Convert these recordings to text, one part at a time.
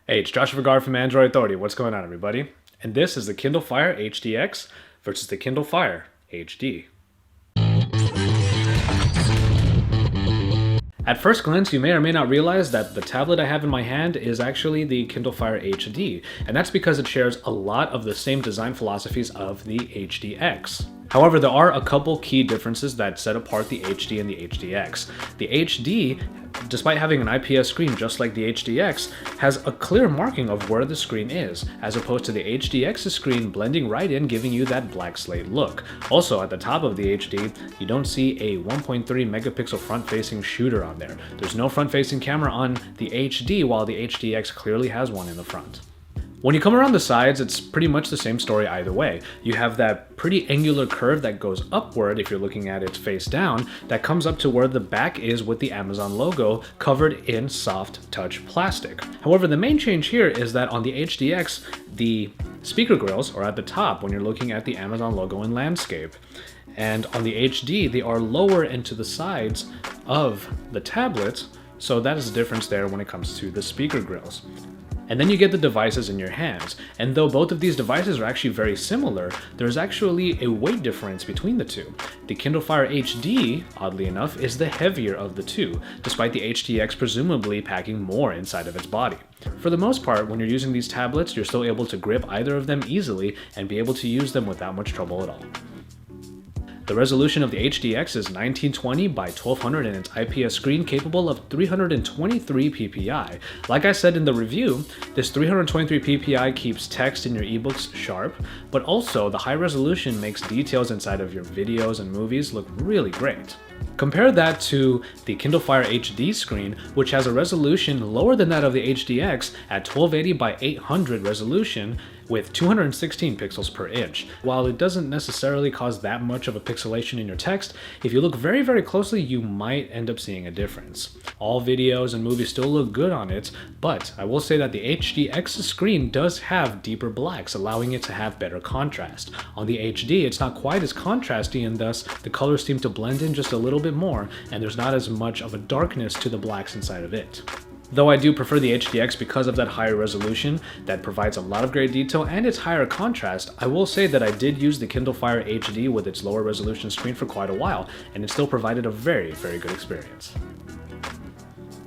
Hey, it's Joshua Vergara from Android Authority. What's going on, everybody? And this is the Kindle Fire HDX versus the Kindle Fire HD. At first glance, you may or may not realize that the tablet I have in my hand is actually the Kindle Fire HD, and that's because it shares a lot of the same design philosophies of the HDX. However, there are a couple key differences that set apart the HD and the HDX. The HD, despite having an IPS screen just like the HDX, has a clear marking of where the screen is, as opposed to the HDX's screen blending right in, giving you that black slate look. Also, at the top of the HD, you don't see a 1.3 megapixel front-facing shooter on there. There's no front-facing camera on the HD, while the HDX clearly has one in the front. When you come around the sides, it's pretty much the same story either way. You have that pretty angular curve that goes upward if you're looking at it face down, that comes up to where the back is with the Amazon logo covered in soft touch plastic. However, the main change here is that on the HDX, the speaker grills are at the top when you're looking at the Amazon logo in landscape. And on the HD, they are lower into the sides of the tablet, so that is the difference there when it comes to the speaker grills. And then you get the devices in your hands, and though both of these devices are actually very similar, there's actually a weight difference between the two. The Kindle Fire HD, oddly enough, is the heavier of the two, despite the HDX presumably packing more inside of its body. For the most part, when you're using these tablets, you're still able to grip either of them easily and be able to use them without much trouble at all. The resolution of the HDX is 1920 by 1200 and its IPS screen capable of 323 ppi. Like I said in the review, this 323 ppi keeps text in your ebooks sharp, but also the high resolution makes details inside of your videos and movies look really great. Compare that to the Kindle Fire HD screen, which has a resolution lower than that of the HDX at 1280 by 800 resolution with 216 pixels per inch. While it doesn't necessarily cause that much of a pixelation in your text, if you look very, very closely, you might end up seeing a difference. All videos and movies still look good on it, but I will say that the HDX screen does have deeper blacks, allowing it to have better contrast. On the HD, it's not quite as contrasty, and thus the colors seem to blend in just a little bit more, and there's not as much of a darkness to the blacks inside of it. Though I do prefer the HDX because of that higher resolution that provides a lot of great detail and its higher contrast, I will say that I did use the Kindle Fire HD with its lower resolution screen for quite a while, and it still provided a very, very good experience.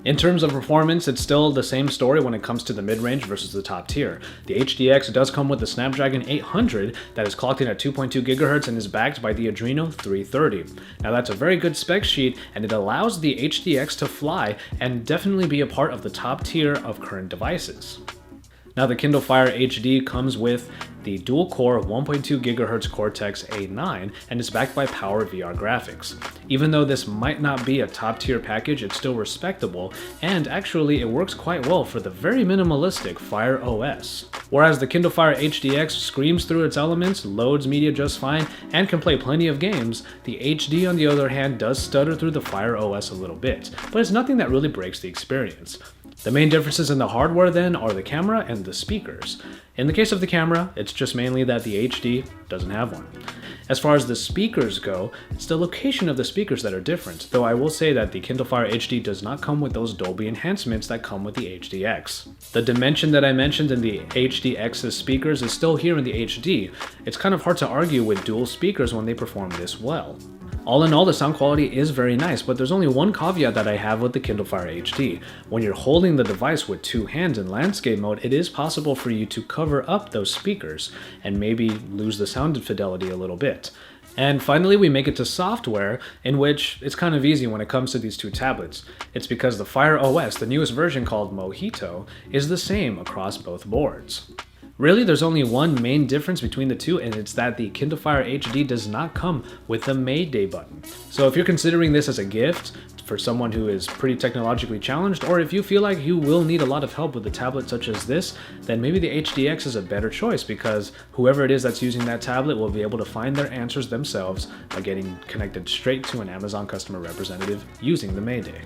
In terms of performance, it's still the same story when it comes to the mid-range versus the top tier. The HDX does come with the Snapdragon 800 that is clocked in at 2.2 GHz and is backed by the Adreno 330. Now that's a very good spec sheet, and it allows the HDX to fly and definitely be a part of the top tier of current devices. Now the Kindle Fire HD comes with the dual-core 1.2 GHz Cortex-A9 and is backed by Power VR graphics. Even though this might not be a top-tier package, it's still respectable, and actually it works quite well for the very minimalistic Fire OS. Whereas the Kindle Fire HDX screams through its elements, loads media just fine, and can play plenty of games, the HD on the other hand does stutter through the Fire OS a little bit, but it's nothing that really breaks the experience. The main differences in the hardware then are the camera and the speakers. In the case of the camera, it's just mainly that the HD doesn't have one. As far as the speakers go, it's the location of the speakers that are different, though I will say that the Kindle Fire HD does not come with those Dolby enhancements that come with the HDX. The dimension that I mentioned in the HDX's speakers is still here in the HD. It's kind of hard to argue with dual speakers when they perform this well. All in all, the sound quality is very nice, but there's only one caveat that I have with the Kindle Fire HD. When you're holding the device with two hands in landscape mode, it is possible for you to cover up those speakers and maybe lose the sound fidelity a little bit. And finally, we make it to software, in which it's kind of easy when it comes to these two tablets. It's because the Fire OS, the newest version called Mojito, is the same across both boards. Really, there's only one main difference between the two, and it's that the Kindle Fire HD does not come with the Mayday button. So if you're considering this as a gift for someone who is pretty technologically challenged, or if you feel like you will need a lot of help with a tablet such as this, then maybe the HDX is a better choice, because whoever it is that's using that tablet will be able to find their answers themselves by getting connected straight to an Amazon customer representative using the Mayday.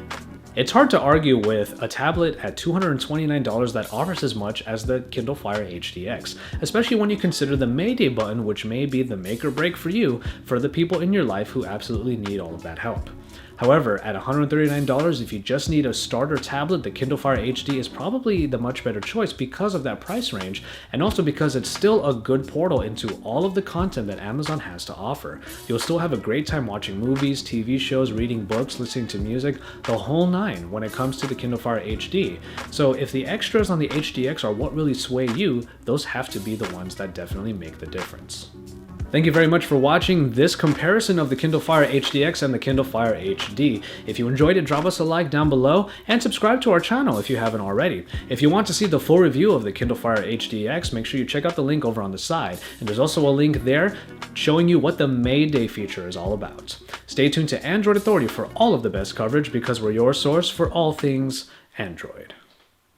It's hard to argue with a tablet at $229 that offers as much as the Kindle Fire HDX, especially when you consider the Mayday button, which may be the make or break for you for the people in your life who absolutely need all of that help. However, at $139, if you just need a starter tablet, the Kindle Fire HD is probably the much better choice because of that price range, and also because it's still a good portal into all of the content that Amazon has to offer. You'll still have a great time watching movies, TV shows, reading books, listening to music, the whole nine when it comes to the Kindle Fire HD. So if the extras on the HDX are what really sway you, those have to be the ones that definitely make the difference. Thank you very much for watching this comparison of the Kindle Fire HDX and the Kindle Fire HD. If you enjoyed it, drop us a like down below and subscribe to our channel if you haven't already. If you want to see the full review of the Kindle Fire HDX, make sure you check out the link over on the side. And there's also a link there showing you what the May Day feature is all about. Stay tuned to Android Authority for all of the best coverage because we're your source for all things Android.